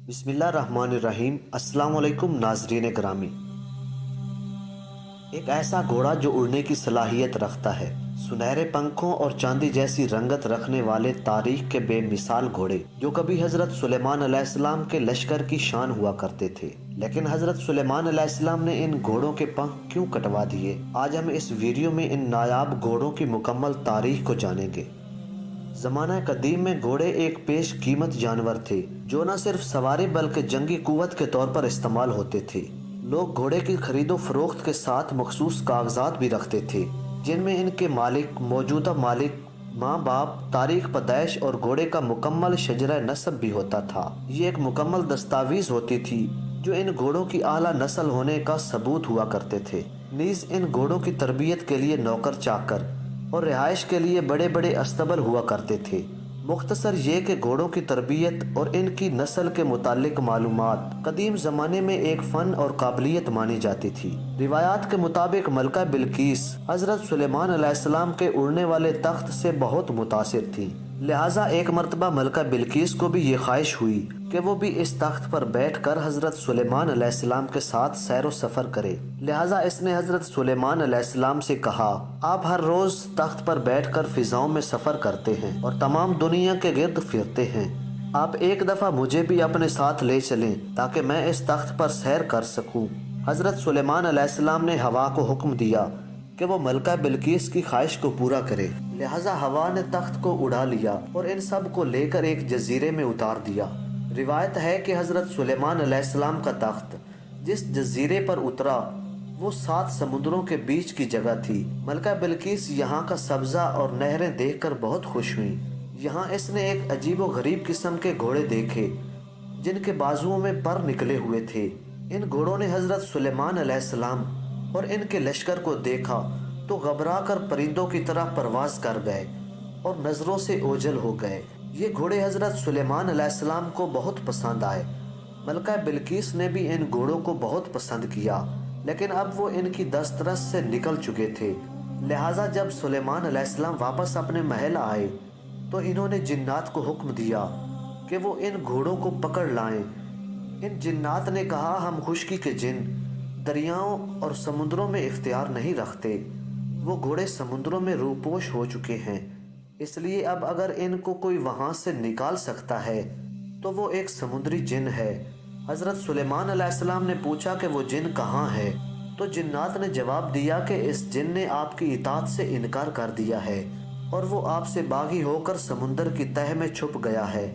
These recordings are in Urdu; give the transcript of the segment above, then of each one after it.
بسم اللہ الرحمن الرحیم۔ السلام علیکم ناظرین گرامی۔ ایک ایسا گھوڑا جو اڑنے کی صلاحیت رکھتا ہے، سنہرے پنکھوں اور چاندی جیسی رنگت رکھنے والے تاریخ کے بے مثال گھوڑے جو کبھی حضرت سلیمان علیہ السلام کے لشکر کی شان ہوا کرتے تھے، لیکن حضرت سلیمان علیہ السلام نے ان گھوڑوں کے پنکھ کیوں کٹوا دیے؟ آج ہم اس ویڈیو میں ان نایاب گھوڑوں کی مکمل تاریخ کو جانیں گے۔ زمانہ قدیم میں گھوڑے ایک پیش قیمت جانور تھے جو نہ صرف سواری بلکہ جنگی قوت کے طور پر استعمال ہوتے تھے۔ لوگ گھوڑے کی خرید و فروخت کے ساتھ مخصوص کاغذات بھی رکھتے تھے جن میں ان کے مالک، موجودہ مالک، ماں باپ، تاریخ پیدائش اور گھوڑے کا مکمل شجرہ نسب بھی ہوتا تھا۔ یہ ایک مکمل دستاویز ہوتی تھی جو ان گھوڑوں کی اعلیٰ نسل ہونے کا ثبوت ہوا کرتے تھے۔ نیز ان گھوڑوں کی تربیت کے لیے نوکر چاکر اور رہائش کے لیے بڑے بڑے استبل ہوا کرتے تھے۔ مختصر یہ کہ گھوڑوں کی تربیت اور ان کی نسل کے متعلق معلومات قدیم زمانے میں ایک فن اور قابلیت مانی جاتی تھی۔ روایات کے مطابق ملکہ بلقیس حضرت سلیمان علیہ السلام کے اڑنے والے تخت سے بہت متاثر تھی، لہٰذا ایک مرتبہ ملکہ بلقیس کو بھی یہ خواہش ہوئی کہ وہ بھی اس تخت پر بیٹھ کر حضرت سلیمان علیہ السلام کے ساتھ سیر و سفر کرے۔ لہٰذا اس نے حضرت سلیمان علیہ السلام سے کہا، آپ ہر روز تخت پر بیٹھ کر فضاؤں میں سفر کرتے ہیں اور تمام دنیا کے گرد پھرتے ہیں، آپ ایک دفعہ مجھے بھی اپنے ساتھ لے چلیں تاکہ میں اس تخت پر سیر کر سکوں۔ حضرت سلیمان علیہ السلام نے ہوا کو حکم دیا کہ وہ ملکہ بلقیس کی خواہش کو پورا کرے، لہٰذا ہوا نے تخت کو اڑا لیا اور ان سب کو لے کر ایک جزیرے میں اتار دیا۔ روایت ہے کہ حضرت سلیمان علیہ السلام کا تخت جس جزیرے پر اترا وہ 7 سمندروں کے بیچ کی جگہ تھی۔ ملکہ بلقیس یہاں کا سبزہ اور نہریں دیکھ کر بہت خوش ہوئیں۔ یہاں اس نے ایک عجیب و غریب قسم کے گھوڑے دیکھے جن کے بازوؤں میں پر نکلے ہوئے تھے۔ ان گھوڑوں نے حضرت سلیمان علیہ السلام اور ان کے لشکر کو دیکھا تو گھبرا کر پرندوں کی طرح پرواز کر گئے اور نظروں سے اوجھل ہو گئے۔ یہ گھوڑے حضرت سلیمان علیہ السلام کو بہت پسند آئے۔ ملکہ بلقیس نے بھی ان گھوڑوں کو بہت پسند کیا، لیکن اب وہ ان کی دسترس سے نکل چکے تھے، لہٰذا جب سلیمان علیہ السلام واپس اپنے محل آئے تو انہوں نے جنات کو حکم دیا کہ وہ ان گھوڑوں کو پکڑ لائیں۔ ان جنات نے کہا، ہم خشکی کے جن دریاؤں اور سمندروں میں اختیار نہیں رکھتے، وہ گھوڑے سمندروں میں روپوش ہو چکے ہیں، اس لیے اب اگر ان کو کوئی وہاں سے نکال سکتا ہے تو وہ ایک سمندری جن ہے۔ حضرت سلیمان علیہ السلام نے پوچھا کہ وہ جن کہاں ہے، تو جنات نے جواب دیا کہ اس جن نے آپ کی اطاعت سے انکار کر دیا ہے اور وہ آپ سے باغی ہو کر سمندر کی تہہ میں چھپ گیا ہے۔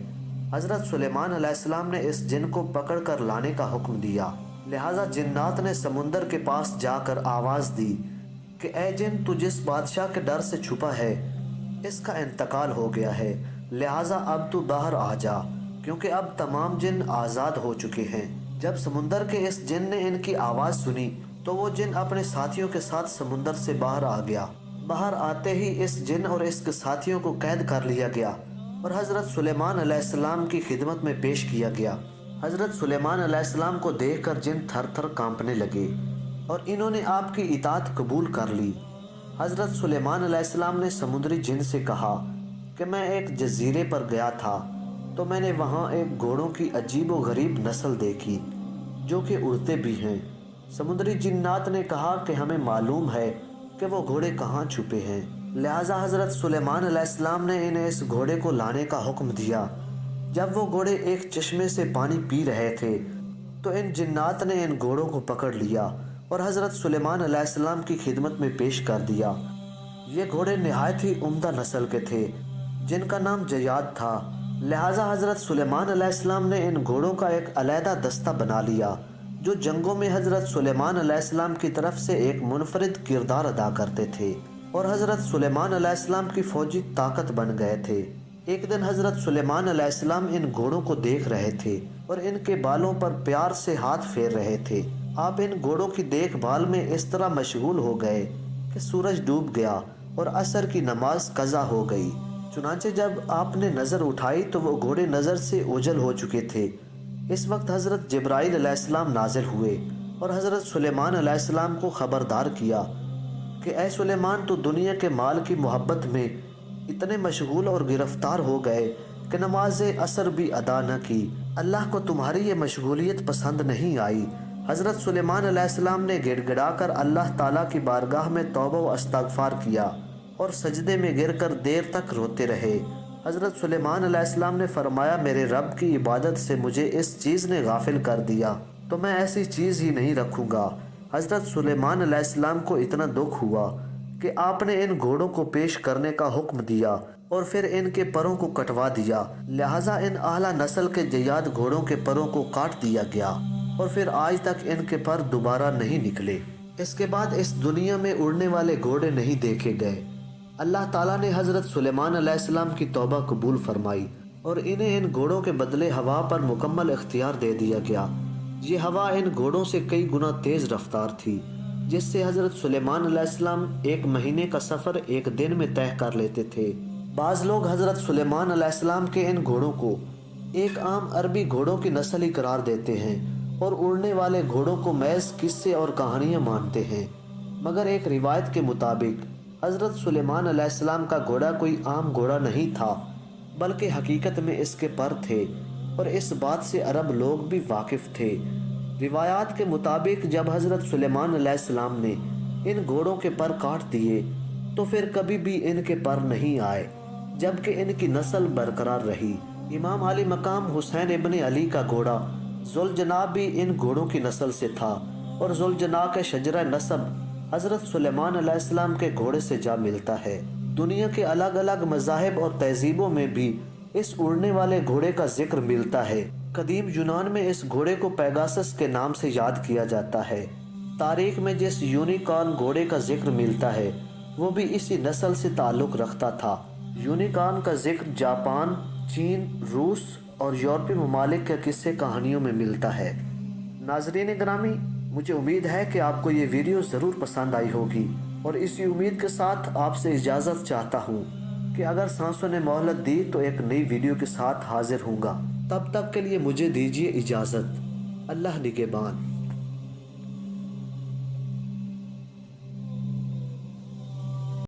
حضرت سلیمان علیہ السلام نے اس جن کو پکڑ کر لانے کا حکم دیا، لہٰذا جنات نے سمندر کے پاس جا کر آواز دی کہ اے جن، تو جس بادشاہ کے ڈر سے چھپا ہے اس کا انتقال ہو گیا ہے، لہٰذا اب تو باہر آ جا، کیونکہ اب تمام جن آزاد ہو چکے ہیں۔ جب سمندر کے اس جن نے ان کی آواز سنی تو وہ جن اپنے ساتھیوں کے ساتھ سمندر سے باہر آ گیا۔ باہر آتے ہی اس جن اور اس کے ساتھیوں کو قید کر لیا گیا اور حضرت سلیمان علیہ السلام کی خدمت میں پیش کیا گیا۔ حضرت سلیمان علیہ السلام کو دیکھ کر جن تھر تھر کانپنے لگے اور انہوں نے آپ کی اطاعت قبول کر لی۔ حضرت سلیمان علیہ السلام نے سمندری جن سے کہا کہ میں ایک جزیرے پر گیا تھا تو میں نے وہاں ایک گھوڑوں کی عجیب و غریب نسل دیکھی جو کہ اڑتے بھی ہیں۔ سمندری جنات نے کہا کہ ہمیں معلوم ہے کہ وہ گھوڑے کہاں چھپے ہیں، لہٰذا حضرت سلیمان علیہ السلام نے انہیں اس گھوڑے کو لانے کا حکم دیا۔ جب وہ گھوڑے ایک چشمے سے پانی پی رہے تھے تو ان جنات نے ان گھوڑوں کو پکڑ لیا اور حضرت سلیمان علیہ السلام کی خدمت میں پیش کر دیا۔ یہ گھوڑے نہایت ہی عمدہ نسل کے تھے جن کا نام جیاد تھا، لہٰذا حضرت سلیمان علیہ السلام نے ان گھوڑوں کا ایک علیحدہ دستہ بنا لیا جو جنگوں میں حضرت سلیمان علیہ السلام کی طرف سے ایک منفرد کردار ادا کرتے تھے اور حضرت سلیمان علیہ السلام کی فوجی طاقت بن گئے تھے۔ ایک دن حضرت سلیمان علیہ السلام ان گھوڑوں کو دیکھ رہے تھے اور ان کے بالوں پر پیار سے ہاتھ پھیر رہے تھے۔ آپ ان گھوڑوں کی دیکھ بھال میں اس طرح مشغول ہو گئے کہ سورج ڈوب گیا اور عصر کی نماز قضا ہو گئی۔ چنانچہ جب آپ نے نظر اٹھائی تو وہ گھوڑے نظر سے اوجھل ہو چکے تھے۔ اس وقت حضرت جبرائیل علیہ السلام نازل ہوئے اور حضرت سلیمان علیہ السلام کو خبردار کیا کہ اے سلیمان، تو دنیا کے مال کی محبت میں اتنے مشغول اور گرفتار ہو گئے کہ نماز عصر بھی ادا نہ کی۔ اللہ کو تمہاری یہ مشغولیت پسند نہیں آئی۔ حضرت سلیمان علیہ السلام نے گڑ گڑا کر اللہ تعالیٰ کی بارگاہ میں توبہ و استغفار کیا اور سجدے میں گر کر دیر تک روتے رہے۔ حضرت سلیمان علیہ السلام نے فرمایا، میرے رب کی عبادت سے مجھے اس چیز نے غافل کر دیا تو میں ایسی چیز ہی نہیں رکھوں گا۔ حضرت سلیمان علیہ السلام کو اتنا دکھ ہوا کہ آپ نے ان گھوڑوں کو پیش کرنے کا حکم دیا اور پھر ان کے پروں کو کٹوا دیا، لہٰذا ان اعلیٰ نسل کے جیاد گھوڑوں کے پروں کو کاٹ دیا گیا اور پھر آج تک ان کے پر دوبارہ نہیں نکلے۔ اس کے بعد اس دنیا میں اڑنے والے گھوڑے نہیں دیکھے گئے۔ اللہ تعالیٰ نے حضرت سلیمان علیہ السلام کی توبہ قبول فرمائی اور انہیں ان گھوڑوں کے بدلے ہوا پر مکمل اختیار دے دیا گیا۔ یہ ہوا ان گھوڑوں سے کئی گنا تیز رفتار تھی، جس سے حضرت سلیمان علیہ السلام 1 مہینے کا سفر 1 دن میں طے کر لیتے تھے۔ بعض لوگ حضرت سلیمان علیہ السلام کے ان گھوڑوں کو ایک عام عربی گھوڑوں کی نسل ہی قرار دیتے ہیں اور اڑنے والے گھوڑوں کو محض قصے اور کہانیاں مانتے ہیں، مگر ایک روایت کے مطابق حضرت سلیمان علیہ السلام کا گھوڑا کوئی عام گھوڑا نہیں تھا، بلکہ حقیقت میں اس کے پر تھے اور اس بات سے عرب لوگ بھی واقف تھے۔ روایات کے مطابق جب حضرت سلیمان علیہ السلام نے ان گھوڑوں کے پر کاٹ دیے تو پھر کبھی بھی ان کے پر نہیں آئے، جبکہ ان کی نسل برقرار رہی۔ امام علی مقام حسین ابن علی کا گھوڑا ذوالجناح بھی ان گھوڑوں کی نسل سے تھا اور ذوالجناح کے شجرہ نسب حضرت سلیمان علیہ السلام کے گھوڑے سے جا ملتا ہے۔ دنیا کے الگ الگ مذاہب اور تہذیبوں میں بھی اس اڑنے والے گھوڑے کا ذکر ملتا ہے۔ قدیم یونان میں اس گھوڑے کو پیگاسس کے نام سے یاد کیا جاتا ہے۔ تاریخ میں جس یونیکارن گھوڑے کا ذکر ملتا ہے وہ بھی اسی نسل سے تعلق رکھتا تھا۔ یونیکارن کا ذکر جاپان، چین، روس اور یورپی ممالک کے قصے کہانیوں میں ملتا ہے۔ ناظرین گرامی، مجھے امید ہے کہ آپ کو یہ ویڈیو ضرور پسند آئی ہوگی اور اسی امید کے ساتھ آپ سے اجازت چاہتا ہوں کہ اگر سانسوں نے مہلت دی تو ایک نئی ویڈیو کے ساتھ حاضر ہوں گا۔ تب تک کے لیے مجھے دیجیے اجازت۔ اللہ نگہبان۔